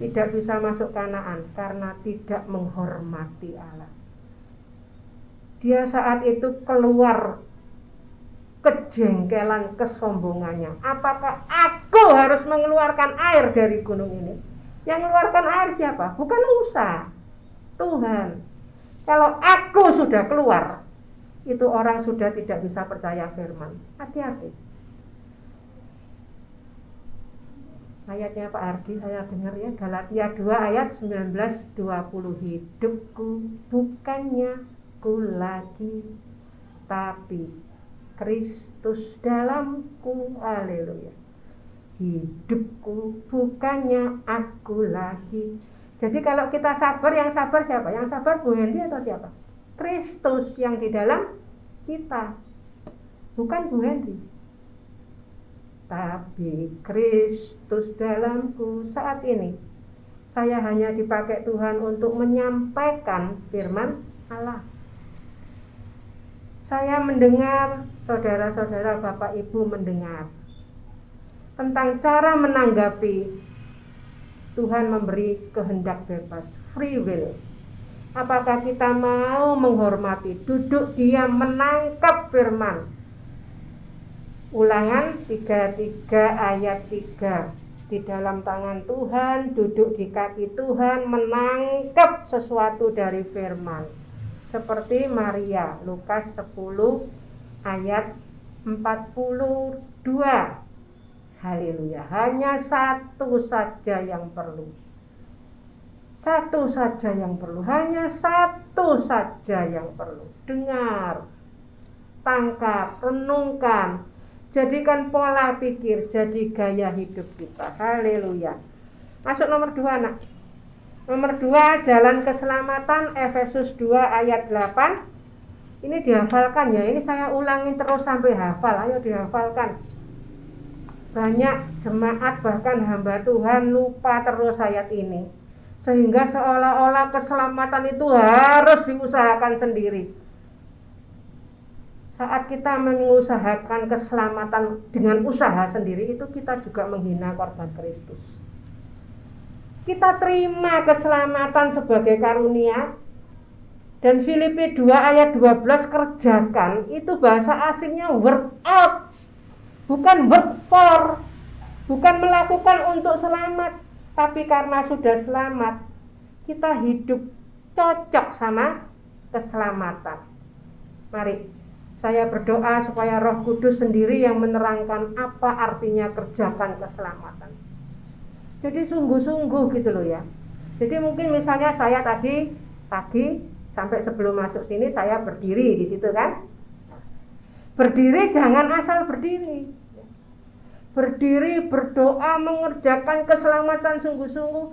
tidak bisa masuk Kanaan karena tidak menghormati Allah. Dia saat itu keluar kejengkelan kesombongannya. Apakah aku harus mengeluarkan air dari gunung ini? Yang mengeluarkan air siapa? Bukan Musa, Tuhan. Kalau aku sudah keluar, itu orang sudah tidak bisa percaya firman. Hati-hati. Ayatnya Pak Ardi saya dengar ya, Galatia 2 ayat 19-20. Hidupku bukannya ku lagi, tapi Kristus dalamku. Haleluya. Hidupku bukannya aku lagi. Jadi kalau kita sabar, yang sabar siapa? Yang sabar Bu Hendy atau siapa? Kristus yang di dalam kita, bukan Bu Hendy. Tapi Kristus dalamku. Saat ini saya hanya dipakai Tuhan untuk menyampaikan firman Allah. Saya mendengar, saudara-saudara, Bapak Ibu mendengar tentang cara menanggapi Tuhan memberi kehendak bebas, free will. Apakah kita mau menghormati, duduk diam menangkap firman? Ulangan 33 ayat 3. Di dalam tangan Tuhan, duduk di kaki Tuhan, menangkap sesuatu dari firman. Seperti Maria, Lukas 10 ayat 42. Haleluya. Hanya satu saja yang perlu. Satu saja yang perlu. Hanya satu saja yang perlu. Dengar, tangkap, renungkan, jadikan pola pikir, jadi gaya hidup kita. Haleluya. Masuk nomor 2 nak. Nomor 2, jalan keselamatan, Efesus 2 ayat 8. Ini dihafalkan ya. Ini saya ulangin terus sampai hafal. Ayo dihafalkan. Banyak jemaat bahkan hamba Tuhan lupa terus ayat ini, sehingga seolah-olah keselamatan itu harus diusahakan sendiri. Saat kita mengusahakan keselamatan dengan usaha sendiri, itu kita juga menghina korban Kristus. Kita terima keselamatan sebagai karunia. Dan Filipi 2 ayat 12, kerjakan, itu bahasa asingnya work out, bukan work for, bukan melakukan untuk selamat, tapi karena sudah selamat, kita hidup cocok sama keselamatan. Mari, saya berdoa supaya Roh Kudus sendiri yang menerangkan apa artinya kerjakan keselamatan. Jadi sungguh-sungguh gitu loh ya. Jadi mungkin misalnya saya tadi pagi sampai sebelum masuk sini saya berdiri di situ kan. Berdiri jangan asal berdiri. Berdiri, berdoa, mengerjakan keselamatan sungguh-sungguh.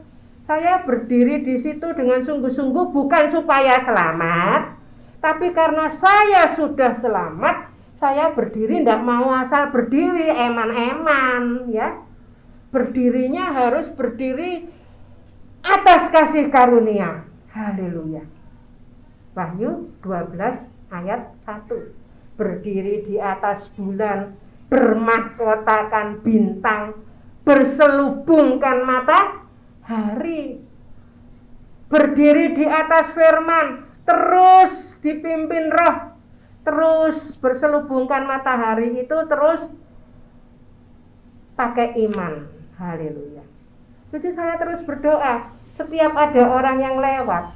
Saya berdiri di situ dengan sungguh-sungguh bukan supaya selamat, tapi karena saya sudah selamat, saya berdiri, tidak mau asal berdiri eman-eman ya. Berdirinya harus berdiri atas kasih karunia. Haleluya. Wahyu 12 ayat 1. Berdiri di atas bulan, bermahkotakan bintang, berselubungkan matahari. Berdiri di atas firman, terus dipimpin Roh, terus berselubungkan matahari itu terus pakai iman. Haleluya. Jadi saya terus berdoa setiap ada orang yang lewat,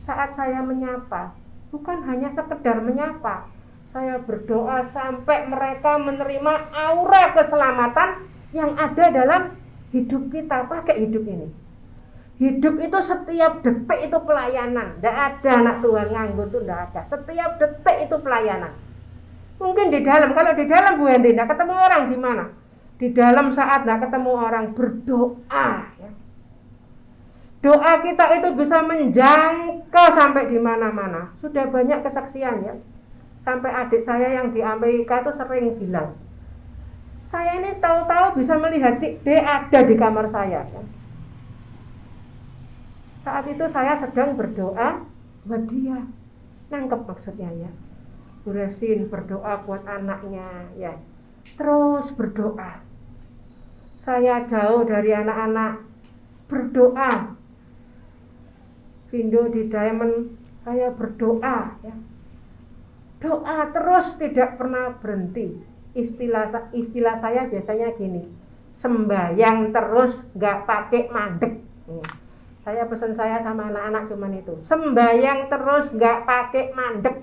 saat saya menyapa, bukan hanya sekedar menyapa, saya berdoa sampai mereka menerima aura keselamatan yang ada dalam hidup kita. Pakai hidup ini. Hidup itu setiap detik itu pelayanan. Tidak ada anak Tuhan nganggur itu, tidak ada. Setiap detik itu pelayanan. Mungkin di dalam, kalau di dalam Bu Hendy tidak ketemu orang di mana? Di dalam saat tidak ketemu orang, berdoa ya. Doa kita itu bisa menjangkau sampai di mana-mana. Sudah banyak kesaksian ya. Sampai adik saya yang di Amerika itu sering bilang, saya ini tahu-tahu bisa melihat Cik D ada di kamar saya ya. Saat itu saya sedang berdoa buat dia. Nangkep maksudnya ya. Bu Resin berdoa buat anaknya ya. Terus berdoa. Saya jauh dari anak-anak, berdoa. Vindo di Diamond, saya berdoa ya. Doa terus tidak pernah berhenti. Istilah saya biasanya gini, sembahyang terus gak pakai mandek. Saya pesan saya sama anak-anak cuman itu, sembahyang terus gak pakai mandek.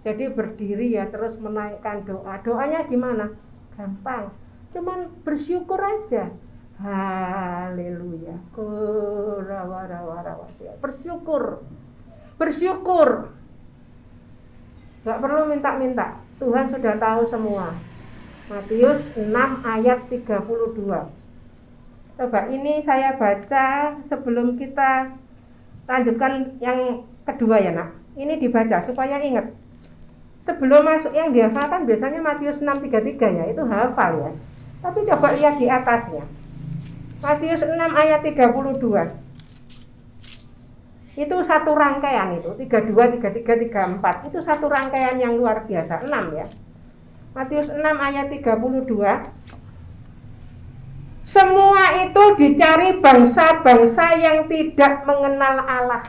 Jadi berdiri ya terus menaikkan doa. Doanya gimana? Gampang. Cuman bersyukur aja. Haleluya. Bersyukur. Bersyukur. Gak perlu minta-minta. Tuhan sudah tahu semua. Matius 6 ayat 32. Coba ini saya baca sebelum kita lanjutkan yang kedua ya nak. Ini dibaca supaya ingat. Sebelum masuk yang dihafalkan biasanya Matius 6:33 ya, itu hafal ya. Tapi coba lihat di atasnya. Matius 6 ayat 32. Itu satu rangkaian itu, 32, 33, 34. Itu satu rangkaian yang luar biasa, 6 ya. Matius 6 ayat 32. Semua itu dicari bangsa-bangsa yang tidak mengenal Allah.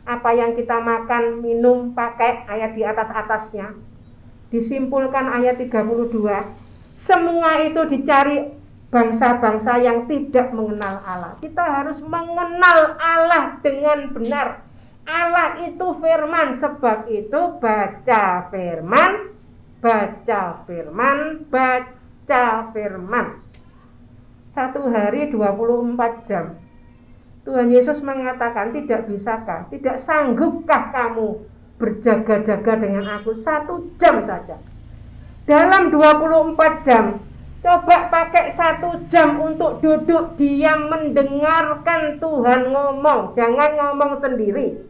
Apa yang kita makan, minum, pakai, ayat di atas-atasnya. Disimpulkan ayat 32. Semua itu dicari bangsa-bangsa yang tidak mengenal Allah. Kita harus mengenal Allah dengan benar. Allah itu firman, sebab itu baca firman, baca firman, baca firman. Satu hari 24 jam. Tuhan Yesus mengatakan, tidak bisakah, tidak sanggupkah kamu berjaga-jaga dengan aku 1 jam saja. Dalam 24 jam, coba pakai 1 jam untuk duduk diam mendengarkan Tuhan ngomong. Jangan ngomong sendiri.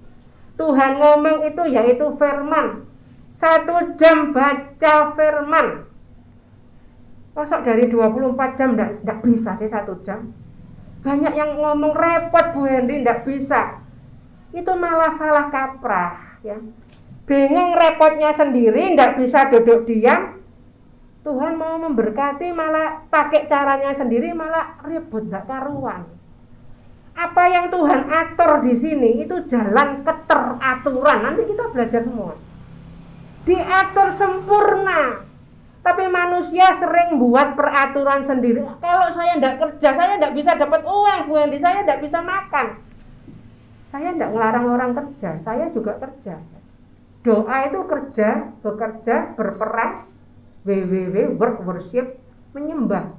Tuhan ngomong itu yaitu firman. 1 jam baca firman. Masuk dari 24 jam enggak bisa sih 1 jam. Banyak yang ngomong repot Bu Henry, enggak bisa. Itu malah salah kaprah ya. Bingung repotnya sendiri, enggak bisa duduk diam. Tuhan mau memberkati malah pakai caranya sendiri, malah ribut enggak karuan. Apa yang Tuhan atur di sini itu jalan keteraturan. Nanti kita belajar semua. Diatur sempurna. Tapi manusia sering buat peraturan sendiri. Kalau saya tidak kerja, saya tidak bisa dapat uang, Bu Hendy, saya tidak bisa makan. Saya tidak melarang orang kerja, saya juga kerja. Doa itu kerja, bekerja, berperan, work, worship, menyembah.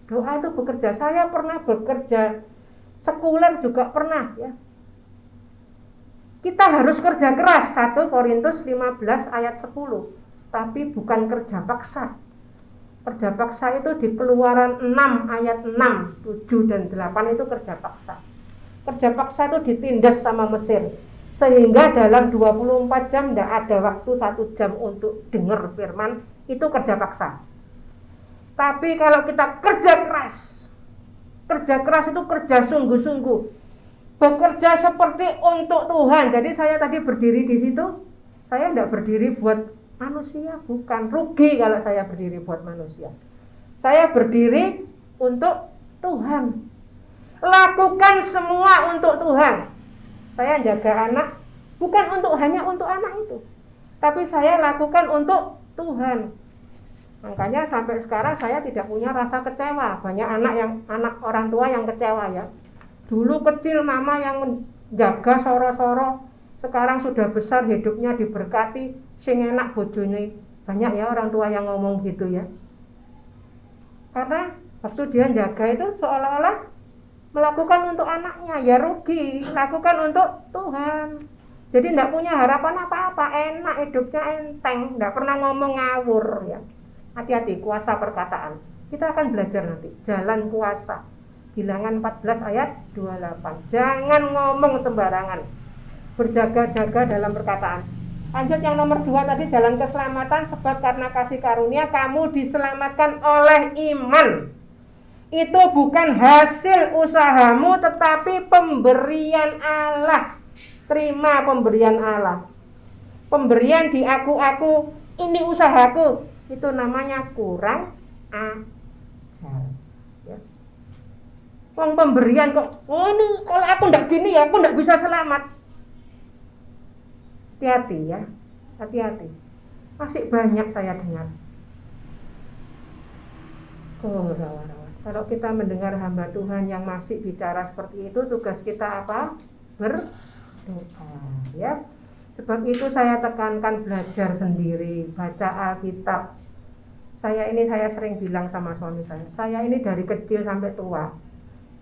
Doa itu bekerja. Saya pernah bekerja sekuler juga pernah ya. Kita harus kerja keras. 1 Korintus 15 ayat 10. Tapi bukan kerja paksa. Kerja paksa itu di Keluaran 6 ayat 6, 7 dan 8 itu kerja paksa. Kerja paksa itu ditindas sama Mesir. Sehingga dalam 24 jam tidak ada waktu 1 jam untuk dengar firman, itu kerja paksa. Tapi kalau kita kerja keras itu kerja sungguh-sungguh. Bekerja seperti untuk Tuhan. Jadi saya tadi berdiri di situ, saya tidak berdiri buat manusia, bukan. Rugi kalau saya berdiri buat manusia. Saya berdiri untuk Tuhan. Lakukan semua untuk Tuhan. Saya jaga anak bukan hanya untuk anak itu, tapi saya lakukan untuk Tuhan. Makanya sampai sekarang saya tidak punya rasa kecewa. Banyak anak orang tua yang kecewa ya. Dulu kecil mama yang menjaga soro-soro, sekarang sudah besar hidupnya diberkati, sing enak bojone. Banyak ya orang tua yang ngomong gitu ya. Karena waktu dia jaga itu seolah-olah melakukan untuk anaknya, ya rugi. Lakukan untuk Tuhan. Jadi tidak punya harapan apa-apa, enak hidupnya, enteng, tidak pernah ngomong ngawur ya. Hati-hati kuasa perkataan. Kita akan belajar nanti jalan kuasa. Bilangan 14 ayat 28. Jangan ngomong sembarangan. Berjaga-jaga dalam perkataan. Lanjut yang nomor 2 tadi, jalan keselamatan. Sebab karena kasih karunia kamu diselamatkan oleh iman. Itu bukan hasil usahamu, tetapi pemberian Allah. Terima pemberian Allah. Pemberian di aku, ini usahaku. Itu namanya kurang ajar ya. Wong pemberian kok, oh ini kalau aku ndak gini ya, aku ndak bisa selamat. Hati-hati ya, hati-hati. Masih banyak saya dengar. Kalau kita mendengar hamba Tuhan yang masih bicara seperti itu, tugas kita apa? Berdoa ya. Sebab itu saya tekankan belajar sendiri, baca Alkitab. Saya sering bilang sama suami saya ini dari kecil sampai tua,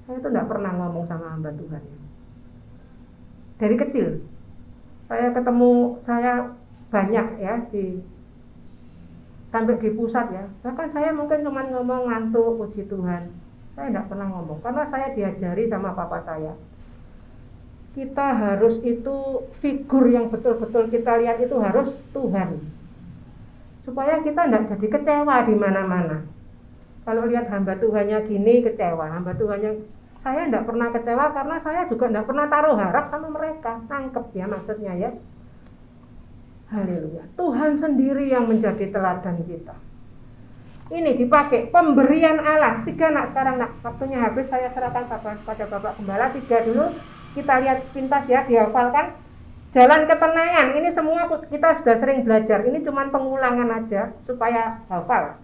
saya itu tidak pernah ngomong sama hamba Tuhan. Dari kecil, saya banyak ya sampai di pusat ya. Bahkan saya mungkin cuma ngomong ngantuk, puji Tuhan. Saya tidak pernah ngomong, karena saya diajari sama papa saya. Kita harus itu figur yang betul-betul kita lihat itu harus Tuhan, supaya kita tidak jadi kecewa di mana-mana. Kalau lihat hamba Tuhannya gini kecewa, hamba Tuhannya, saya tidak pernah kecewa karena saya juga tidak pernah taruh harap sama mereka. Nangkep ya maksudnya ya. Haleluya. Tuhan sendiri yang menjadi teladan kita. Ini dipakai pemberian Allah. 3 nak sekarang nak, waktunya habis, saya serahkan pada Bapak Gembala. 3 dulu. Kita lihat pintas ya, dihafalkan. Jalan ketenangan, ini semua kita sudah sering belajar. Ini cuma pengulangan aja supaya hafal.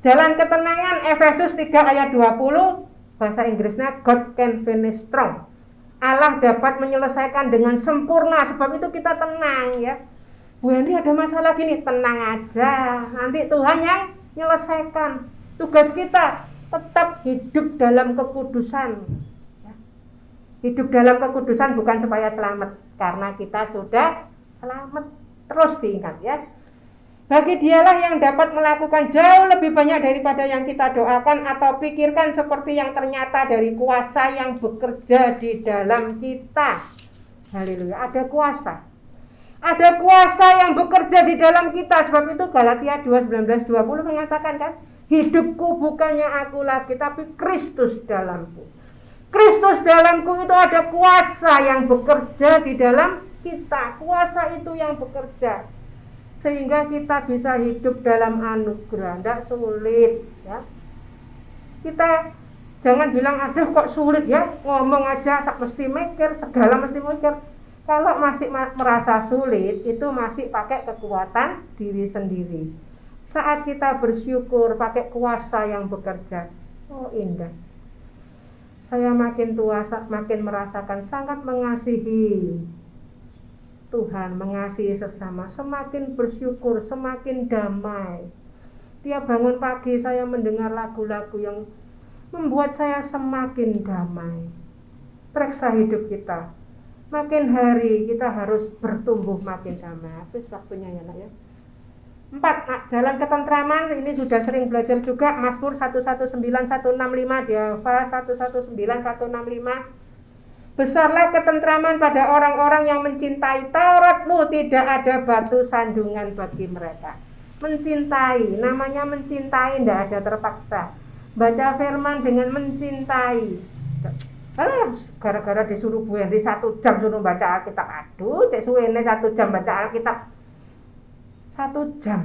Jalan ketenangan, Efesus 3 ayat 20, bahasa Inggrisnya God can finish strong. Allah dapat menyelesaikan dengan sempurna, sebab itu kita tenang ya. Bu Henry ada masalah gini, tenang aja, nanti Tuhan yang menyelesaikan. Tugas kita tetap hidup dalam kekudusan. Hidup dalam kekudusan bukan supaya selamat, karena kita sudah selamat. Terus diingat ya. Bagi dialah yang dapat melakukan jauh lebih banyak daripada yang kita doakan atau pikirkan, seperti yang ternyata dari kuasa yang bekerja di dalam kita. Haleluya, ada kuasa. Ada kuasa yang bekerja di dalam kita. Sebab itu Galatia 2:19-20 mengatakan kan, hidupku bukannya aku lagi, tapi Kristus dalamku. Kristus dalamku itu ada kuasa yang bekerja di dalam kita. Kuasa itu yang bekerja sehingga kita bisa hidup dalam anugerah. Tidak sulit ya. Kita jangan bilang aduh kok sulit ya, ngomong aja mesti mikir, segala mesti mikir. Kalau masih merasa sulit, itu masih pakai kekuatan diri sendiri. Saat kita bersyukur pakai kuasa yang bekerja, oh indah. Saya makin tua, makin merasakan sangat mengasihi Tuhan, mengasihi sesama, semakin bersyukur, semakin damai. Tiap bangun pagi saya mendengar lagu-lagu yang membuat saya semakin damai. Periksa hidup kita. Makin hari kita harus bertumbuh makin damai. Habis waktunya ya nak ya. 4. Jalan ketentraman, ini sudah sering belajar juga. Mazmur 119:165 dihafal. 119:165. Besarlah ketentraman pada orang-orang yang mencintai Tauratmu, tidak ada batu sandungan bagi mereka. Mencintai, namanya mencintai, tidak ada terpaksa. Baca firman dengan mencintai. Gara-gara disuruh Bu Henry 1 jam suruh baca Alkitab. Aduh, cek suwene 1 jam baca Alkitab. 1 jam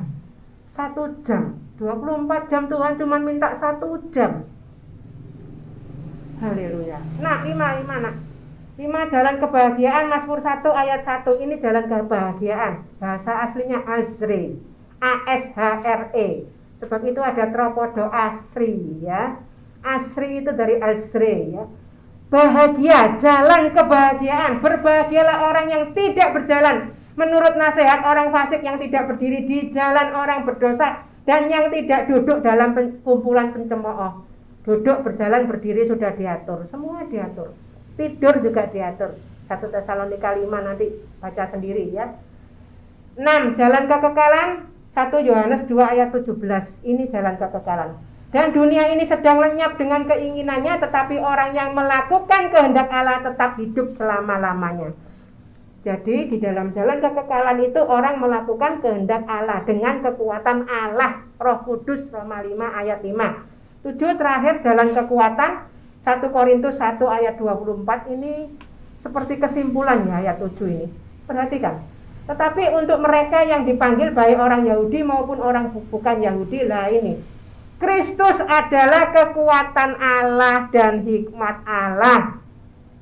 24 jam Tuhan cuma minta 1 jam. Haleluya. Nah 5 nak. 5 jalan kebahagiaan, Mazmur 1 ayat 1. Ini jalan kebahagiaan. Bahasa aslinya Azre, A-S-H-R-E. Sebab itu ada tropodo asri ya. Asri itu dari Azre ya. Bahagia, jalan kebahagiaan. Berbahagialah orang yang tidak berjalan menurut nasihat orang fasik, yang tidak berdiri di jalan orang berdosa, dan yang tidak duduk dalam kumpulan pencemooh. Duduk, berjalan, berdiri sudah diatur, semua diatur. Tidur juga diatur. 1 Tesalonika 5 nanti baca sendiri ya. 6. Jalan kekekalan, 1 Yohanes 2 ayat 17. Ini jalan kekekalan. Dan dunia ini sedang lenyap dengan keinginannya, tetapi orang yang melakukan kehendak Allah tetap hidup selama-lamanya. Jadi di dalam jalan kekekalan itu orang melakukan kehendak Allah dengan kekuatan Allah, Roh Kudus, Roma 5 ayat 5. 7 terakhir jalan kekuatan, 1 Korintus 1 ayat 24. Ini seperti kesimpulannya ayat 7 ini. Perhatikan. Tetapi untuk mereka yang dipanggil baik orang Yahudi maupun orang bukan Yahudi, lah ini. Kristus adalah kekuatan Allah dan hikmat Allah.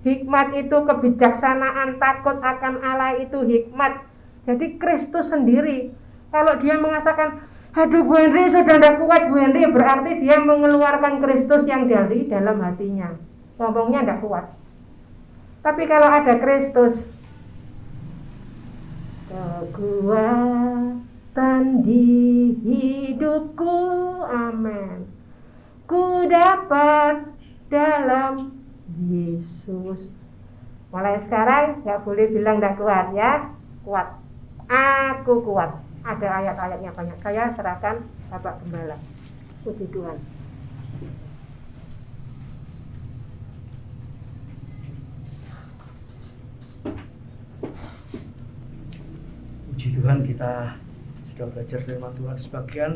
Hikmat itu kebijaksanaan, takut akan Allah itu hikmat. Jadi Kristus sendiri, kalau dia mengatakan, aduh Bu Henry sudah tidak kuat Bu Henry, berarti dia mengeluarkan Kristus yang dari dalam hatinya. Ngomongnya tidak kuat. Tapi kalau ada Kristus, kekuatan di hidupku, amin. Ku dapat dalam Yesus. Mulai sekarang gak boleh bilang gak kuat ya. Kuat. Aku kuat. Ada ayat-ayatnya banyak. Saya serahkan Bapak Gembala. Puji Tuhan. Puji Tuhan, kita sudah belajar firman Tuhan sebagian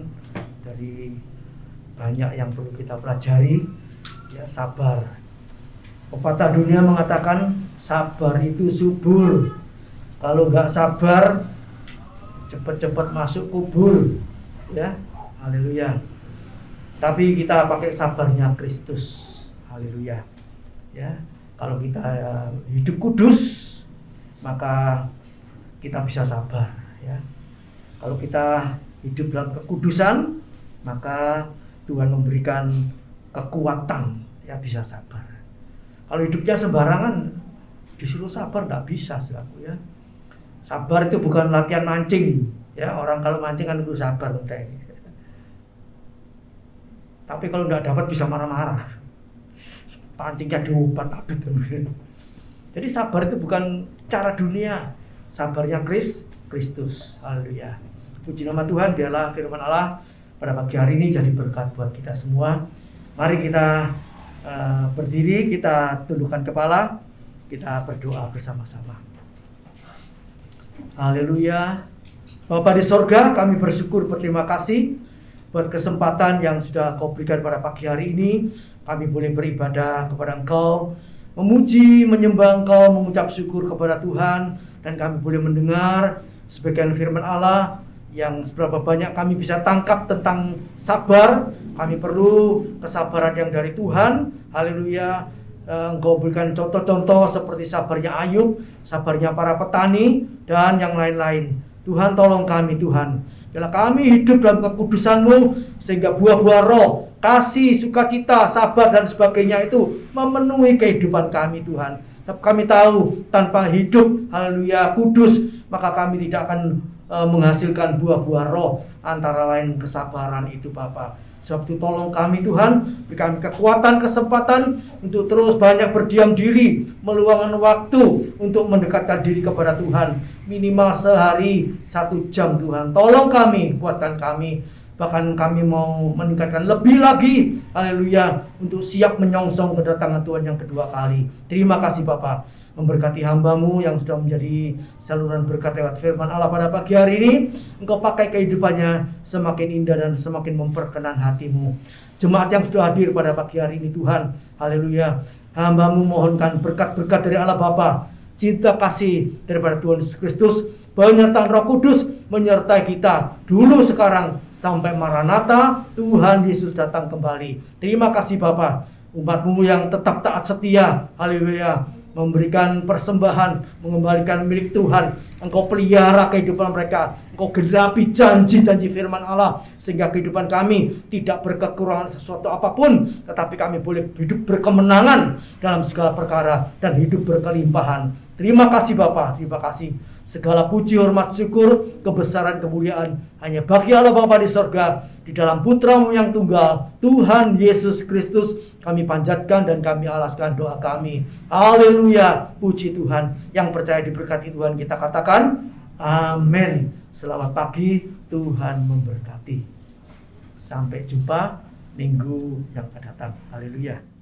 dari banyak yang perlu kita pelajari. Ya, sabar. Pepatah dunia mengatakan sabar itu subur. Kalau nggak sabar, cepat-cepat masuk kubur. Ya, haleluya. Tapi kita pakai sabarnya Kristus. Haleluya. Ya, kalau kita hidup kudus, maka kita bisa sabar. Ya, kalau kita hidup dalam kekudusan, maka Tuhan memberikan kekuatan, ya bisa sabar. Kalau hidupnya sembarangan, disuruh sabar nggak bisa, saudaraku ya. Sabar itu bukan latihan mancing, ya. Orang kalau mancing kan itu sabar, tapi kalau nggak dapat bisa marah-marah. Pancingnya diumpat abis. Jadi sabar itu bukan cara dunia, sabarnya Kristus. Haleluya. Puji nama Tuhan, biarlah firman Allah pada pagi hari ini jadi berkat buat kita semua. Mari kita berdiri, kita tundukkan kepala, kita berdoa bersama-sama. Haleluya. Bapa di sorga, kami bersyukur, berterima kasih buat kesempatan yang sudah Kau berikan pada pagi hari ini. Kami boleh beribadah kepada Engkau, memuji, menyembah Engkau, mengucap syukur kepada Tuhan, dan kami boleh mendengar sebagian firman Allah yang seberapa banyak kami bisa tangkap tentang sabar. Kami perlu kesabaran yang dari Tuhan. Haleluya. Engkau berikan contoh-contoh seperti sabarnya Ayub, sabarnya para petani, dan yang lain-lain. Tuhan, tolong kami Tuhan. Biarlah kami hidup dalam kekudusan-Mu, sehingga buah-buah roh, kasih, sukacita, sabar, dan sebagainya itu memenuhi kehidupan kami Tuhan. Kami tahu tanpa hidup, haleluya, kudus, maka kami tidak akan menghasilkan buah-buah roh, antara lain kesabaran itu Bapa. Sebab itu tolong kami Tuhan, beri kami kekuatan, kesempatan untuk terus banyak berdiam diri, meluangkan waktu untuk mendekatkan diri kepada Tuhan. Minimal sehari 1 jam Tuhan. Tolong kami, kuatkan kami. Bahkan kami mau meningkatkan lebih lagi, haleluya, untuk siap menyongsong kedatangan Tuhan yang kedua kali. Terima kasih Bapa, memberkati hamba-Mu yang sudah menjadi saluran berkat lewat firman Allah pada pagi hari ini. Engkau pakai kehidupannya semakin indah dan semakin memperkenan hati-Mu. Jemaat yang sudah hadir pada pagi hari ini Tuhan, haleluya, hamba-Mu mohonkan berkat-berkat dari Allah Bapa, cinta kasih daripada Tuhan Yesus Kristus, penyertaan Roh Kudus menyertai kita dulu, sekarang, sampai Maranatha Tuhan Yesus datang kembali. Terima kasih Bapa, umat-Mu yang tetap taat setia, haleluya, memberikan persembahan, mengembalikan milik Tuhan. Engkau pelihara kehidupan mereka, Engkau genapi janji-janji firman Allah, sehingga kehidupan kami tidak berkekurangan sesuatu apapun, tetapi kami boleh hidup berkemenangan dalam segala perkara dan hidup berkelimpahan. Terima kasih Bapa, terima kasih. Segala puji, hormat, syukur, kebesaran, kemuliaan hanya bagi Allah Bapa di sorga, di dalam Putra-Mu yang tunggal, Tuhan Yesus Kristus. Kami panjatkan dan kami alaskan doa kami. Haleluya, puji Tuhan. Yang percaya diberkati Tuhan, kita katakan amin. Selamat pagi, Tuhan memberkati. Sampai jumpa minggu yang akan datang. Haleluya.